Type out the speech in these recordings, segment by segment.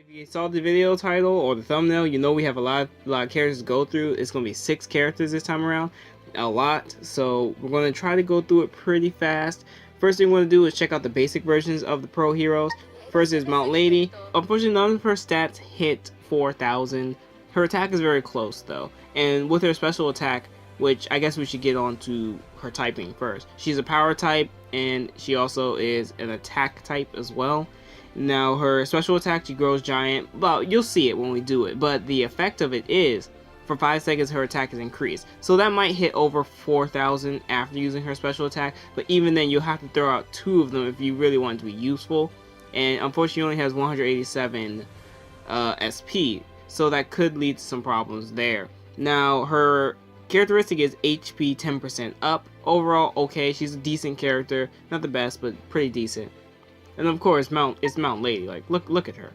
If you saw the video title or the thumbnail, you know we have a lot of characters to go through. It's going to be 6 characters this time around. A lot. So we're going to try to go through it pretty fast. First thing we're going to do is check out the basic versions of the pro heroes. First is Mount Lady. Unfortunately, none of her stats hit 4,000. Her attack is very close though. And with her special attack, which I guess we should get on to her typing first. She's a power type and she also is an attack type as well. Now her special attack, she grows giant. Well, you'll see it when we do it, but the effect of it is for 5 seconds her attack is increased. So that might hit over 4,000 after using her special attack, but even then you'll have to throw out 2 of them if you really want it to be useful. And unfortunately she only has 187 SP, so that could lead to some problems there. Now her characteristic is HP 10% up. Overall, okay, she's a decent character. Not the best, but pretty decent. And of course, it's Mount Lady. Like, look at her.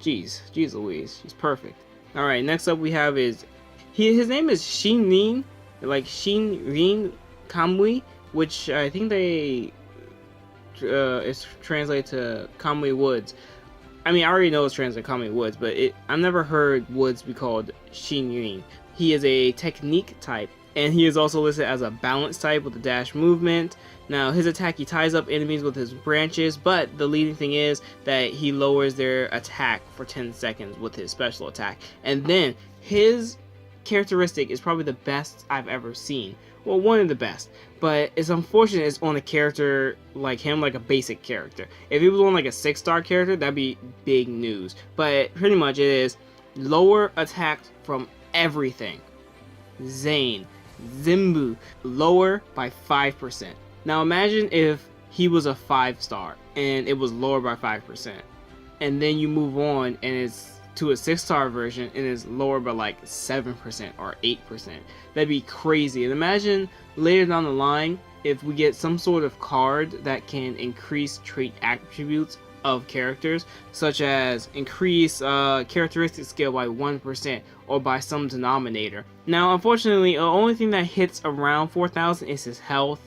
Jeez Louise, she's perfect. All right, next up we have is his name is Shinrin, like Shinrin Kamui, which I think they is translated to Kamui Woods. I mean, I already know it's translated to Kamui Woods, but I've never heard Woods be called Shinrin. He is a technique type, and he is also listed as a balance type with a dash movement. Now his attack, he ties up enemies with his branches, but the leading thing is that he lowers their attack for 10 seconds with his special attack. And then his characteristic is probably the best I've ever seen. Well, one of the best, but it's unfortunate it's on a character like him, like a basic character. If he was on like a 6-star character, that'd be big news. But pretty much it is lower attack from everything. Zane, Zimbu, lower by 5%. Now imagine if he was a 5-star and it was lower by 5%, and then you move on and it's to a 6-star version and it's lower by like 7% or 8%. That'd be crazy. And imagine later down the line if we get some sort of card that can increase trait attributes of characters, such as increase characteristic skill by 1% or by some denominator. Now unfortunately, the only thing that hits around 4,000 is his health,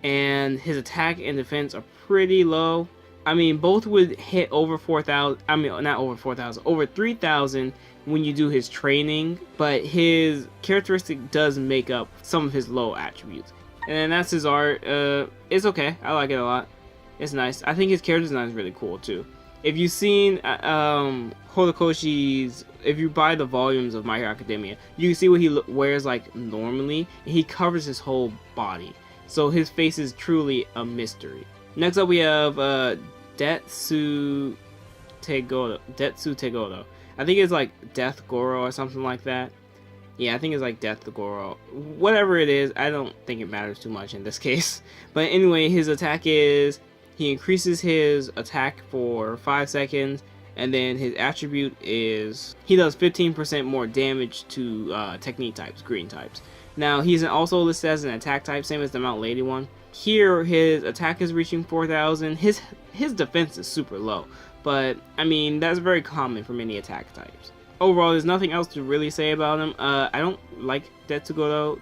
and his attack and defense are pretty low. I mean, both would hit over 4,000. I mean, not over 4,000, over 3,000 when you do his training, but his characteristic does make up some of his low attributes. And that's his art. It's okay. I like it a lot. It's nice. I think his character design is really cool too. If you've seen Horikoshi's, if you buy the volumes of My Hero Academia, you can see what he wears like normally. He covers his whole body, so his face is truly a mystery. Next up we have DeathGoro. I think it's like DeathGoro or something like that. Yeah, I think it's like DeathGoro. Whatever it is, I don't think it matters too much in this case. But anyway, his attack is, he increases his attack for 5 seconds, and then his attribute is he does 15% more damage to technique types, green types. Now he's also listed as an attack type, same as the Mount Lady one. Here his attack is reaching 4,000. His defense is super low, but I mean that's very common for many attack types. Overall, there's nothing else to really say about him. I don't like DeathGoro,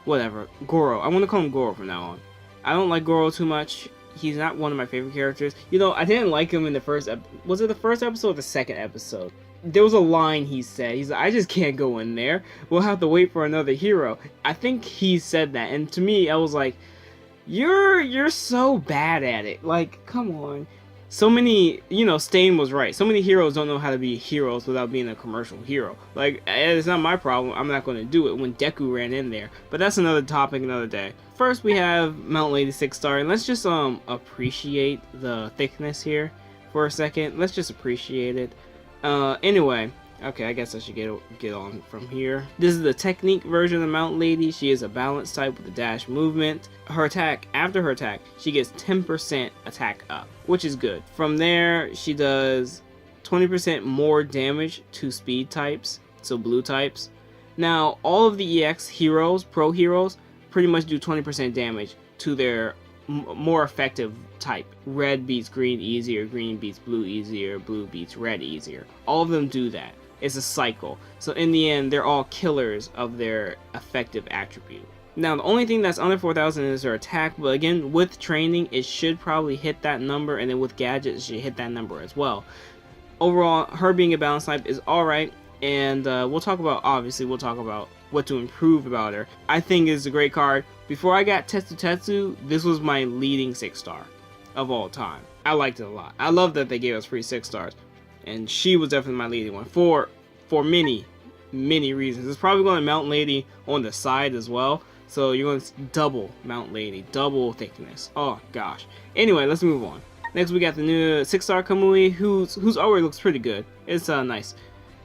whatever. Goro. I want to call him Goro from now on. I don't like Goro too much. He's not one of my favorite characters. You know, I didn't like him in the first was it the first episode or the second episode? There was a line he said. He's like, I just can't go in there. We'll have to wait for another hero. I think he said that, and to me, I was like, you're so bad at it. Like, come on. So many, you know, Stain was right. So many heroes don't know how to be heroes without being a commercial hero. Like, it's not my problem. I'm not going to do it when Deku ran in there. But that's another topic, another day. First, we have Mount Lady 6-star, and let's just appreciate the thickness here for a second. Let's just appreciate it. Anyway, okay, I guess I should get on from here. This is the technique version of Mount Lady. She is a balance type with a dash movement. Her attack, after her attack, she gets 10% attack up, which is good. From there, she does 20% more damage to speed types, so blue types. Now, all of the EX heroes, pro heroes, pretty much do 20% damage to their more effective type. Red beats green easier, green beats blue easier, blue beats red easier. All of them do that. It's a cycle. So in the end, they're all killers of their effective attribute. Now, the only thing that's under 4,000 is her attack, but again, with training, it should probably hit that number, and then with gadgets, it should hit that number as well. Overall, her being a balance type is alright, and we'll talk about what to improve about her. I think it's a great card. Before I got Tetsu, this was my leading 6-star of all time. I liked it a lot. I love that they gave us free 6 stars, and she was definitely my leading one for many reasons. It's probably going to Mountain Lady on the side as well, so you're going to double Mountain Lady, double thickness. Oh gosh. Anyway, let's move on. Next we got the new 6-star Kamui, whose artwork looks pretty good. It's nice,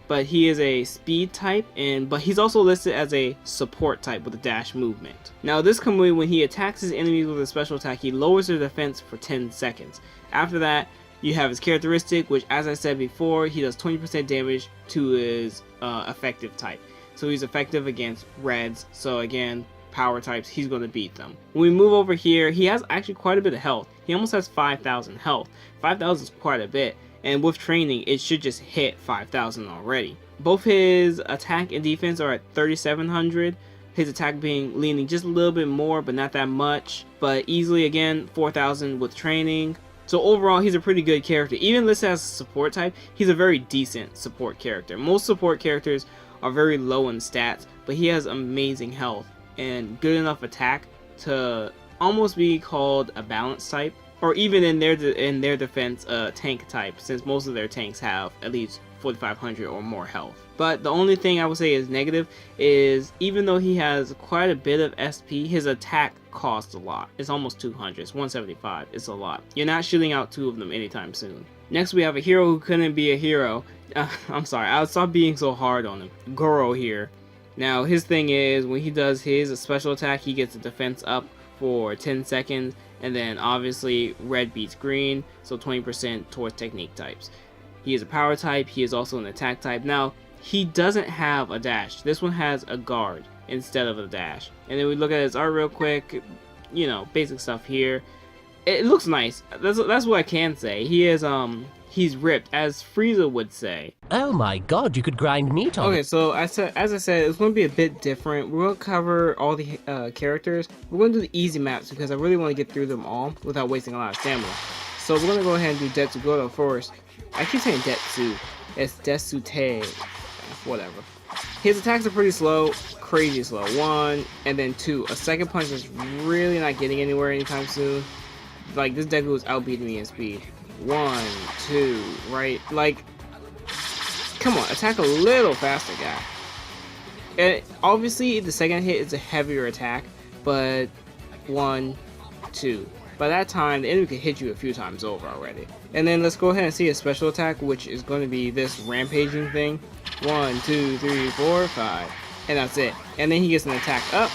but he is a speed type, but he's also listed as a support type with a dash movement. Now this Kamui, when he attacks his enemies with a special attack, he lowers their defense for 10 seconds. After that, you have his characteristic, which, as I said before, he does 20% damage to his effective type. So he's effective against reds, so again, power types, he's going to beat them. When we move over here, he has actually quite a bit of health. He almost has 5,000 health. 5,000 is quite a bit, and with training, it should just hit 5,000 already. Both his attack and defense are at 3,700. His attack leaning just a little bit more, but not that much. But easily, again, 4,000 with training. So overall, he's a pretty good character. Even listed as a support type, he's a very decent support character. Most support characters are very low in stats, but he has amazing health and good enough attack to almost be called a balance type, or even in their defense, a tank type, since most of their tanks have at least 4,500 or more health. But the only thing I would say is negative is, even though he has quite a bit of SP, his attack costs a lot. It's almost 200. It's 175. It's a lot. You're not shooting out 2 of them anytime soon. Next we have a hero who couldn't be a hero. I'm sorry, I'll stop being so hard on him. Goro here. Now his thing is, when he does his special attack, he gets the defense up for 10 seconds, and then obviously red beats green, so 20% towards technique types. He is a power type. He is also an attack type. Now, he doesn't have a dash. This one has a guard instead of a dash. And then we look at his art real quick. You know, basic stuff here. It looks nice. That's what I can say. He is he's ripped, as Frieza would say. Oh my god, you could grind meat on it. Okay, so as I said, it's going to be a bit different. We're going to cover all the characters. We're going to do the easy maps because I really want to get through them all without wasting a lot of stamina. So we're going to go ahead and do DeathGoro first. I keep saying Detsu. It's Detsute. Whatever. His attacks are pretty slow. Crazy slow. 1, and then 2. A second punch is really not getting anywhere anytime soon. Like, this Deku is outbeating me in speed. 1, 2, right? Like, come on. Attack a little faster, guy. And obviously, the second hit is a heavier attack. But 1, 2. By that time, the enemy could hit you a few times over already. And then let's go ahead and see a special attack, which is going to be this rampaging thing. 1, 2, 3, 4, 5. And that's it. And then he gets an attack up.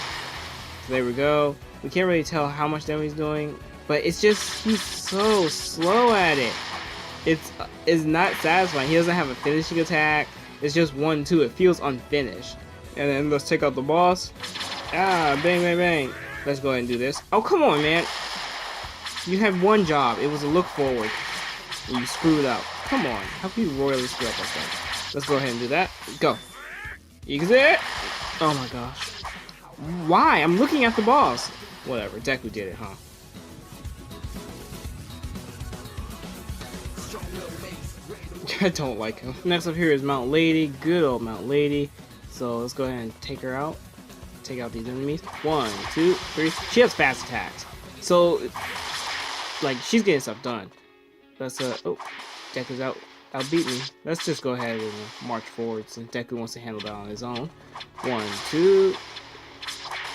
So there we go. We can't really tell how much damage he's doing, but it's just, he's so slow at it. It's not satisfying. He doesn't have a finishing attack. It's just 1, 2. It feels unfinished. And then let's take out the boss. Ah, bang, bang, bang. Let's go ahead and do this. Oh, come on, man. You had one job. It was to look forward. And you screwed up. Come on. How can you royally screw up like that? Let's go ahead and do that. Go. Exit. Oh my gosh. Why? I'm looking at the boss. Whatever. Deku did it, huh? I don't like him. Next up here is Mount Lady. Good old Mount Lady. So let's go ahead and take her out. Take out these enemies. 1, 2, 3. She has fast attacks. So, like, she's getting stuff done. Let's, oh, Deku's outbeat me. Let's just go ahead and march forward since Deku wants to handle that on his own. 1, 2,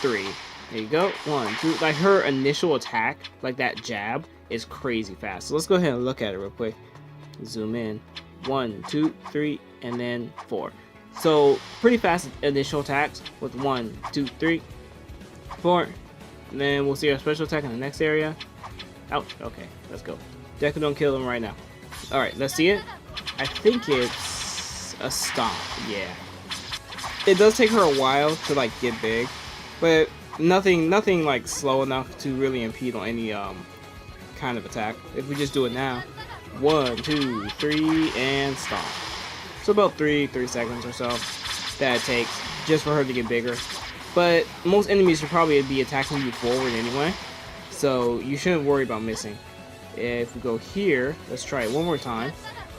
3. There you go. 1, 2. Like, her initial attack, like that jab, is crazy fast. So let's go ahead and look at it real quick. Zoom in. 1, 2, 3, and then 4. So, pretty fast initial attacks with 1, 2, 3, 4. And then we'll see our special attack in the next area. Ouch. Okay, let's go. Deku don't kill him right now. Alright, let's see it. I think it's a stomp. Yeah. It does take her a while to, like, get big. But nothing like slow enough to really impede on any kind of attack. If we just do it now. 1, 2, 3, and stomp. So about 3 seconds or so that it takes just for her to get bigger. but most enemies should probably be attacking you forward anyway, so you shouldn't worry about missing. If we go here, let's try it one more time,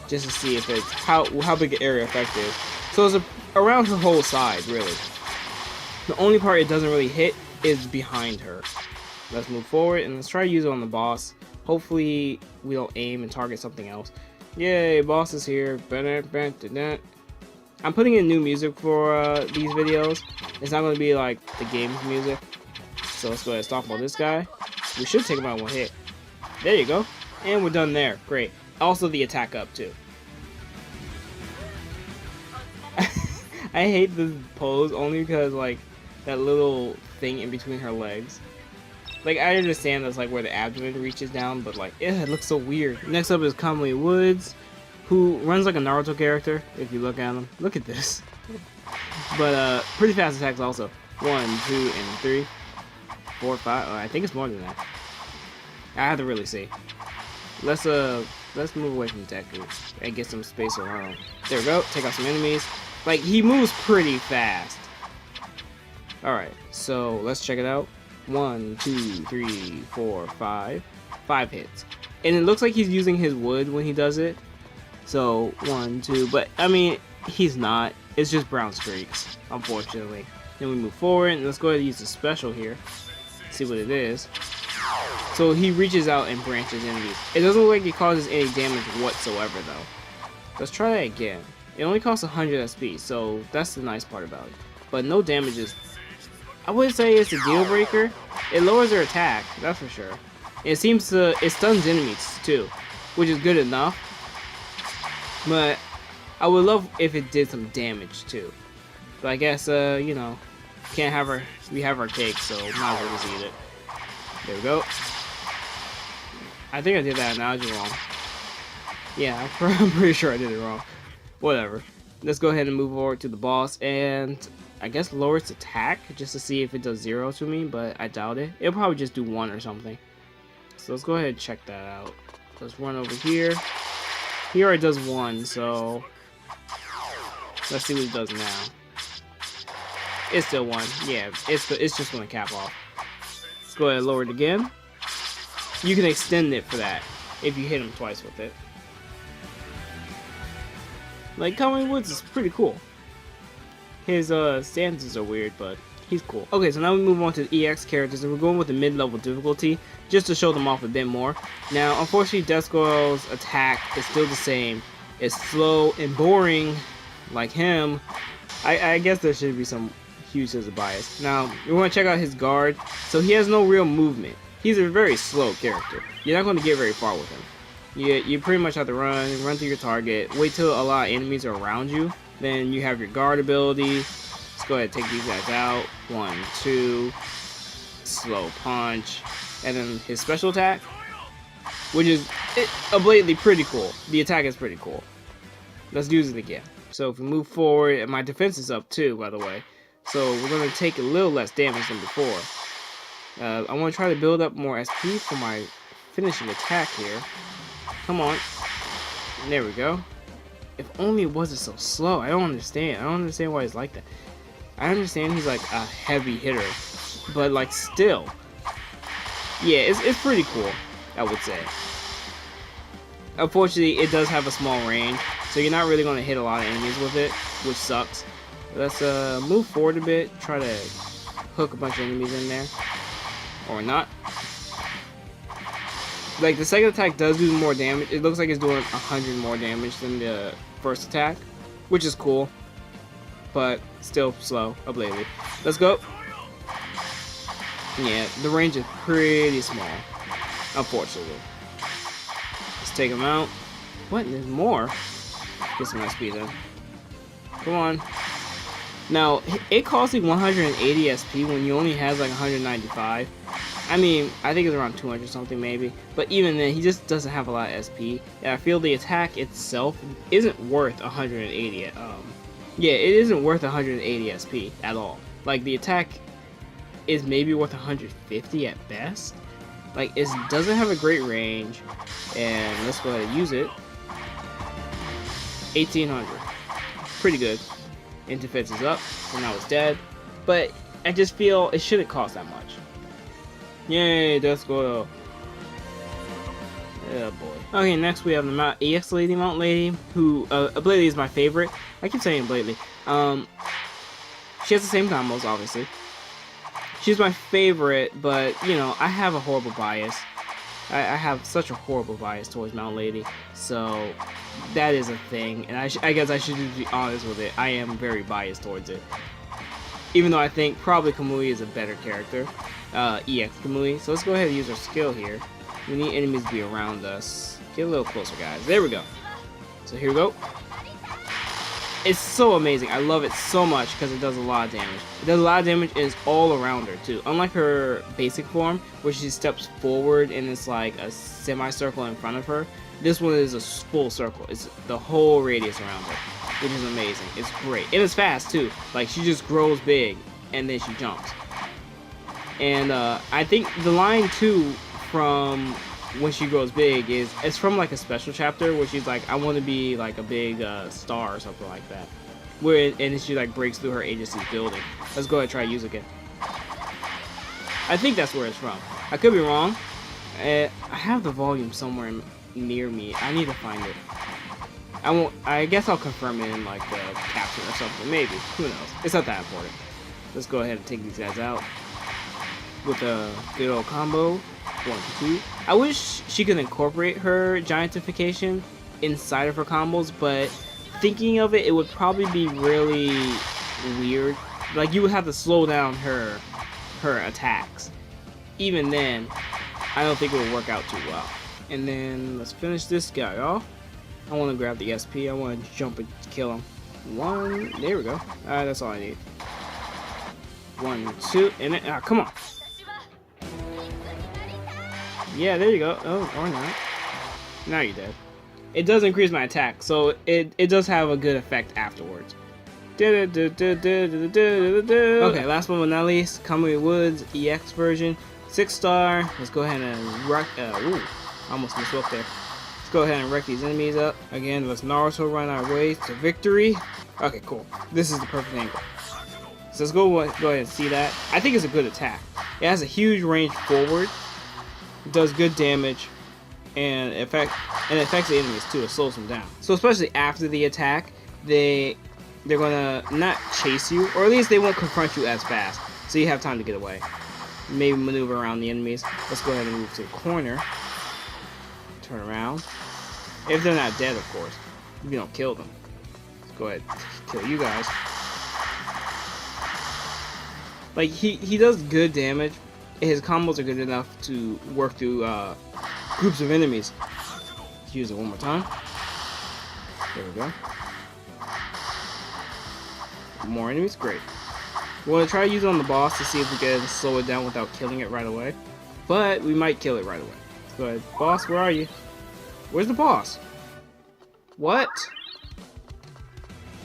just to see if it's how big an area effect is. So it's around her whole side, really. The only part it doesn't really hit is behind her. Let's move forward and let's try to use it on the boss. Hopefully we don't aim and target something else. Yay, boss is here. I'm putting in new music for these videos. It's not going to be like the game's music. So let's go ahead and stomp on this guy. We should take him out one hit. There you go. And we're done there. Great. Also the attack up too. I hate this pose only because like that little thing in between her legs. Like, I understand that's like where the abdomen reaches down, but like, it looks so weird. Next up is Kamui Woods, who runs like a Naruto character, if you look at him. Look at this. But pretty fast attacks also. 1, 2, and 3, 4, 5. Oh, I think it's more than that. I have to really see. Let's move away from Deku and get some space around. There we go. Take out some enemies. Like, he moves pretty fast. Alright, so let's check it out. 1, 2, 3, 4, 5. 5 hits. And it looks like he's using his wood when he does it. So, 1, 2, but I mean, he's not. It's just brown streaks, unfortunately. Then we move forward, and let's go ahead and use the special here. See what it is. So he reaches out and branches enemies. It doesn't look like it causes any damage whatsoever, though. Let's try that again. It only costs 100 SP, so that's the nice part about it. But no damages. I wouldn't say it's a deal breaker. It lowers their attack, that's for sure. It seems to, it stuns enemies too, which is good enough. But I would love if it did some damage too. But I guess, you know, can't have our, we have our cake, so might as well just eat it. There we go. I think I did that analogy wrong. Yeah, I'm pretty sure I did it wrong. Whatever. Let's go ahead and move forward to the boss, and I guess lower its attack just to see if it does 0 to me, but I doubt it. It'll probably just do 1 or something. So let's go ahead and check that out. Let's run over here. Here it does 1, so let's see what it does now. It's still 1. Yeah, it's just gonna cap off. Let's go ahead and lower it again. You can extend it for that if you hit him twice with it. Like, Kamui Woods is pretty cool. His stances are weird, but he's cool. Okay, so now we move on to the EX characters, and we're going with the mid-level difficulty, just to show them off a bit more. Now, unfortunately, DeathGoro's attack is still the same. It's slow and boring, like him. I guess there should be some huge sense of bias. Now, we want to check out his guard. So he has no real movement. He's a very slow character. You're not going to get very far with him. You pretty much have to run through your target, wait till a lot of enemies are around you. Then you have your guard ability. Let's go ahead and take these guys out. 1, 2, slow punch, and then his special attack, which is blatantly pretty cool. The attack is pretty cool. Let's use it again. So if we move forward, and my defense is up too, by the way. So we're going to take a little less damage than before. I want to try to build up more SP for my finishing attack here. Come on. There we go. If only it wasn't so slow. I don't understand. I don't understand why he's like that. I understand he's like a heavy hitter, but like still. Yeah, it's pretty cool, I would say. Unfortunately, it does have a small range, so you're not really going to hit a lot of enemies with it, which sucks. Let's move forward a bit, try to hook a bunch of enemies in there. Or not. Like, the second attack does do more damage. It looks like it's doing 100 more damage than the first attack, which is cool, but still slow, blatantly. Let's go. Yeah, the range is pretty small, unfortunately. Let's take him out. What? There's more? Get some SP then. Come on. Now, it costs like 180 SP when you only has like 195. I mean, I think it's around 200 something maybe. But even then, he just doesn't have a lot of SP. And I feel the attack itself isn't worth 180. Yeah, it isn't worth 180 SP at all. Like, the attack is maybe worth 150 at best. Like, it doesn't have a great range. And let's go ahead and use it. 1800. Pretty good. And defense is up, so now it's dead. But I just feel it shouldn't cost that much. Yay, DeathGoro. Yeah, boy. Okay, next we have the EX Lady, Mount Lady, who, Blade Lady is my favorite. I keep saying Blade Lady. She has the same combos, obviously. She's my favorite, but, you know, I have a horrible bias. I have such a horrible bias towards Mount Lady, so that is a thing, and I guess I should just be honest with it. I am very biased towards it. Even though I think probably Kamui is a better character, EX Kamui. So let's go ahead and use our skill here. We need enemies to be around us. Get a little closer, guys. There we go. So here we go. It's so amazing. I love it so much because it does a lot of damage. It does a lot of damage and it's all around her too. Unlike her basic form, where she steps forward and it's like a semicircle in front of her, this one is a full circle. It's the whole radius around her, which is amazing. It's great. And it's fast too. Like, she just grows big and then she jumps. And I think the line too from when she grows big it's from like a special chapter where she's like, I want to be like a big star or something like that, and she like breaks through her agency's building. Let's go ahead and try to use it again. I think that's where it's from. I could be wrong. I have the volume somewhere near me. I need to find it. I guess I'll confirm it in like the caption or something, maybe. Who knows? It's not that important. Let's go ahead and take these guys out with a good old combo. 1, 2. I wish she could incorporate her giantification inside of her combos, but thinking of it, it would probably be really weird. Like, you would have to slow down her attacks. Even then, I don't think it would work out too well. And then let's finish this guy off. I want to grab the SP. I want to jump and kill him. 1. There we go. Alright, that's all I need. 1, 2, and then, come on. Yeah, there you go. Oh, or not. Now you're dead. It does increase my attack, so it does have a good effect afterwards. Okay, last but not least, Kamui Woods EX version, 6-star. Let's go ahead and wreck. Ooh, almost missed up there. Let's go ahead and wreck these enemies up. Again, let's Naruto run our way to victory. Okay, cool. This is the perfect angle. So let's go ahead and see that. I think it's a good attack. It has a huge range forward. It does good damage, and it affects the enemies too. It slows them down. So especially after the attack, they're gonna not chase you, or at least they won't confront you as fast. So you have time to get away. Maybe maneuver around the enemies. Let's go ahead and move to the corner. Turn around. If they're not dead, of course. If you don't kill them. Let's go ahead and kill you guys. Like, he does good damage. His combos are good enough to work through groups of enemies. Let's use it one more time. There we go. More enemies? Great. We're going to try to use it on the boss to see if we can slow it down without killing it right away. But we might kill it right away. Let's go ahead. Boss, where are you? Where's the boss? What?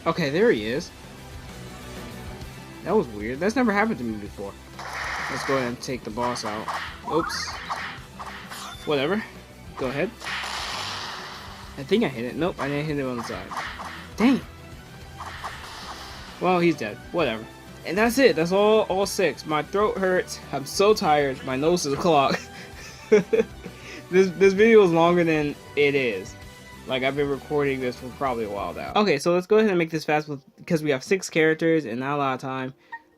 Okay, there he is. That was weird. That's never happened to me before. Let's go ahead and take the boss out. Oops. Whatever. Go ahead. I think I hit it. Nope, I didn't hit it on the side. Dang. Well, he's dead. Whatever. And that's it. That's all 6. My throat hurts. I'm so tired. My nose is clogged. This video is longer than it is. Like, I've been recording this for probably a while now. Okay, so let's go ahead and make this fast because we have 6 characters and not a lot of time.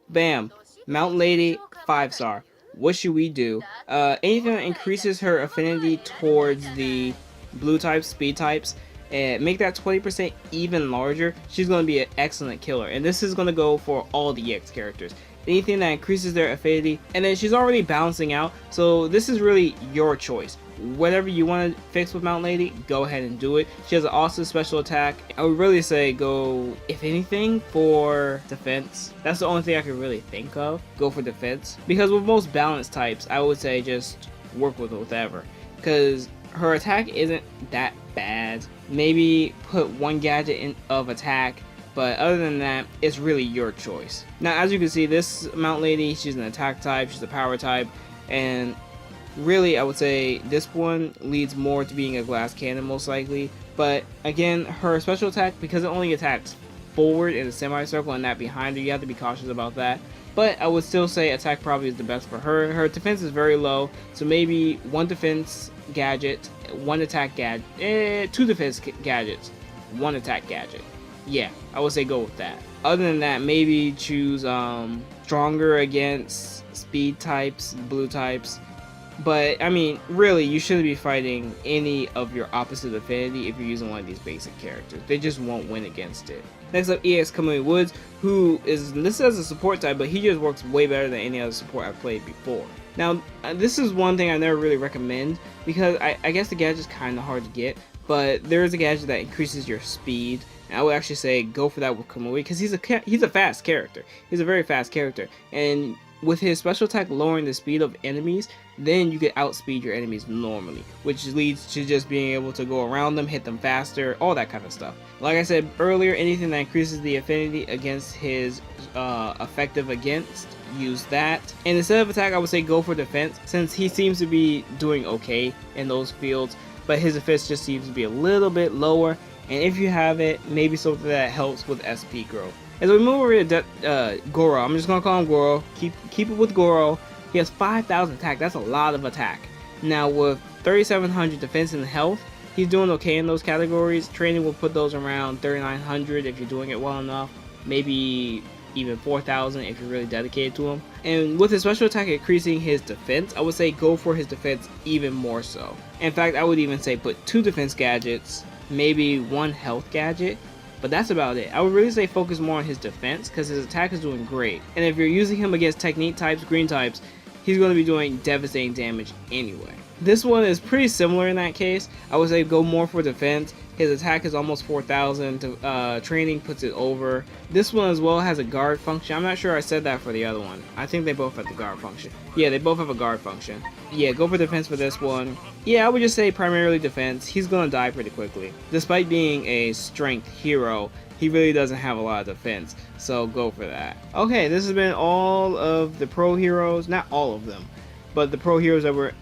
Bam. Mount Lady, 5-star. What should we do? Anything that increases her affinity towards the blue types, speed types, and make that 20% even larger, she's going to be an excellent killer. And this is going to go for all the EX characters. Anything that increases their affinity, and then she's already balancing out, so this is really your choice. Whatever you want to fix with Mount Lady, go ahead and do it. She has an awesome special attack. I would really say go, if anything, for defense. That's the only thing I can really think of. Go for defense. Because with most balanced types, I would say just work with whatever. Because her attack isn't that bad. Maybe put one gadget of attack. But other than that, it's really your choice. Now, as you can see, this Mount Lady, she's an attack type, she's a power type, and really, I would say this one leads more to being a glass cannon most likely. But again, her special attack, because it only attacks forward in a semicircle and not behind her. You have to be cautious about that. But I would still say attack probably is the best for her. Her defense is very low, so maybe 1 defense gadget, 1 attack gadget, 2 defense gadgets, 1 attack gadget. Yeah, I would say go with that. Other than that, maybe choose stronger against speed types, blue types. But I mean, really, you shouldn't be fighting any of your opposite affinity if you're using one of these basic characters. They just won't win against it. Next up, EX Kamui Woods, who is listed as a support type, but he just works way better than any other support I've played before. Now, this is one thing I never really recommend, because I guess the gadget's kind of hard to get, but there is a gadget that increases your speed. And I would actually say go for that with Kamui, because he's a fast character. He's a very fast character, and with his special attack lowering the speed of enemies, then you can outspeed your enemies normally, which leads to just being able to go around them, hit them faster, all that kind of stuff. Like I said earlier, anything that increases the affinity against his effective against, use that. And instead of attack, I would say go for defense, since he seems to be doing okay in those fields, but his defense just seems to be a little bit lower. And if you have it, maybe something that helps with SP growth. As we move over to Goro, I'm just gonna call him Goro. Keep it with Goro. He has 5,000 attack. That's a lot of attack. Now with 3,700 defense and health, he's doing okay in those categories. Training will put those around 3,900 if you're doing it well enough. Maybe even 4,000 if you're really dedicated to him. And with his special attack increasing his defense, I would say go for his defense even more so. In fact, I would even say put 2 defense gadgets, maybe 1 health gadget. But that's about it. I would really say focus more on his defense, because his attack is doing great. And if you're using him against technique types, green types, he's going to be doing devastating damage anyway. This one is pretty similar in that case. I would say go more for defense. His attack is almost 4,000. Training puts it over. This one as well has a guard function. I'm not sure I said that for the other one. I think they both have the guard function. Yeah, they both have a guard function. Yeah, go for defense for this one. Yeah, I would just say primarily defense. He's going to die pretty quickly. Despite being a strength hero, he really doesn't have a lot of defense. So go for that. Okay, this has been all of the pro heroes. Not all of them, but the pro heroes that were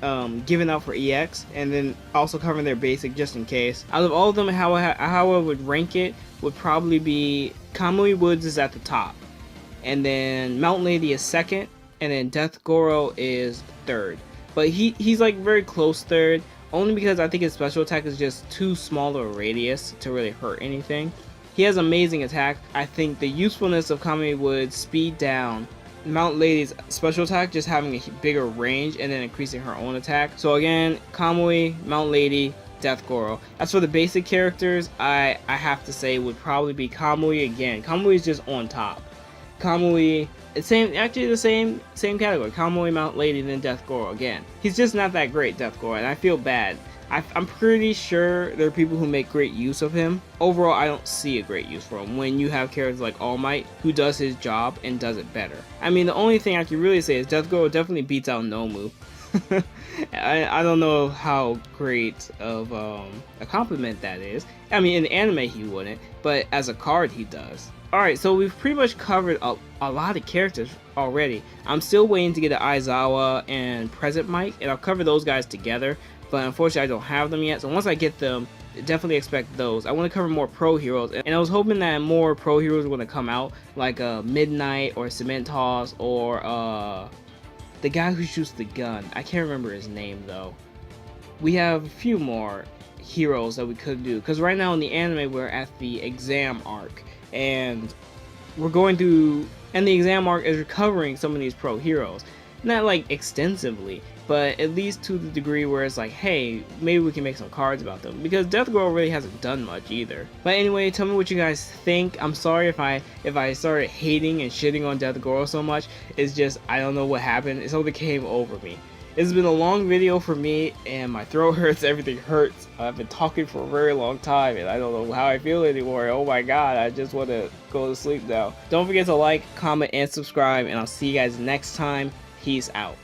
given out for EX, and then also covering their basic just in case. Out of all of them, how I would rank it would probably be Kamui Woods is at the top, and then Mountain Lady is second, and then DeathGoro is third. But he's like very close third, only because I think his special attack is just too small of a radius to really hurt anything. He has amazing attack. I think the usefulness of Kamui Woods, speed down, Mountain Lady's special attack just having a bigger range and then increasing her own attack. So again, Kamui, Mountain Lady, DeathGoro. As for the basic characters, I have to say would probably be Kamui again. Kamui is just on top. Kamui, actually the same category. Kamui, Mountain Lady, then DeathGoro again. He's just not that great, DeathGoro, and I feel bad. I'm pretty sure there are people who make great use of him. Overall, I don't see a great use for him when you have characters like All Might, who does his job and does it better. I mean, the only thing I can really say is DeathGoro definitely beats out Nomu. I don't know how great of a compliment that is. I mean, in the anime he wouldn't, but as a card he does. Alright, so we've pretty much covered a lot of characters already. I'm still waiting to get an Aizawa and Present Mic, and I'll cover those guys together. But unfortunately I don't have them yet, so once I get them, definitely expect those. I want to cover more pro heroes, and I was hoping that more pro heroes were going to come out, like Midnight or Cementos or the guy who shoots the gun. I can't remember his name though. We have a few more heroes that we could do, because right now in the anime we're at the exam arc, and we're going through, and the exam arc is recovering some of these pro heroes. Not like extensively, but at least to the degree where it's like, hey, maybe we can make some cards about them, because DeathGoro really hasn't done much either. But anyway, tell me what you guys think. I'm sorry if I started hating and shitting on DeathGoro so much. It's just, I don't know what happened. It something came over me. It's been a long video for me, and my throat hurts, everything hurts. I've been talking for a very long time, and I don't know how I feel anymore. Oh my god, I just want to go to sleep now. Don't forget to like, comment, and subscribe, and I'll see you guys next time. Peace out.